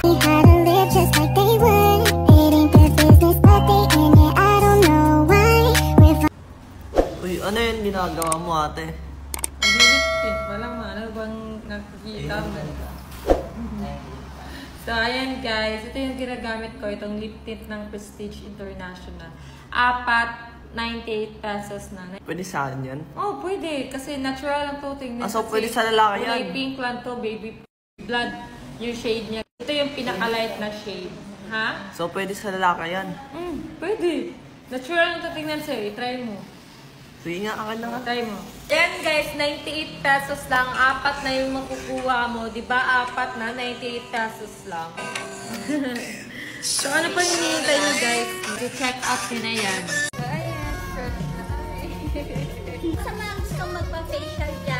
Uy, ano yun ginagawa mo ate? Naglilipit. Walang ano bang nakikita mo. So, ayan guys. Ito yung ginagamit ko. Itong lip tint ng Prestige International. 98 pesos na. Pwede sa akin yan? Oh, pwede. Kasi natural ang to. Tingnan. So pwede sa lalaki yan? Kulay pink lang to, baby blood. Yung shade niya. Ito yung pinaka-light na shade. Ha? So pwede sa lalaki yan? Pwede. Natural ang to. Tingnan sa'yo. I-try mo. Sige nga, akin na nga. Try mo. Ayan guys, 98 pesos lang. 4 na yung makukuha mo. Diba? 4 na, 98 pesos lang. So ano pa hinihintay nyo guys? I-check out nyo na yan. Sa mga gusto magpa-facial dyan.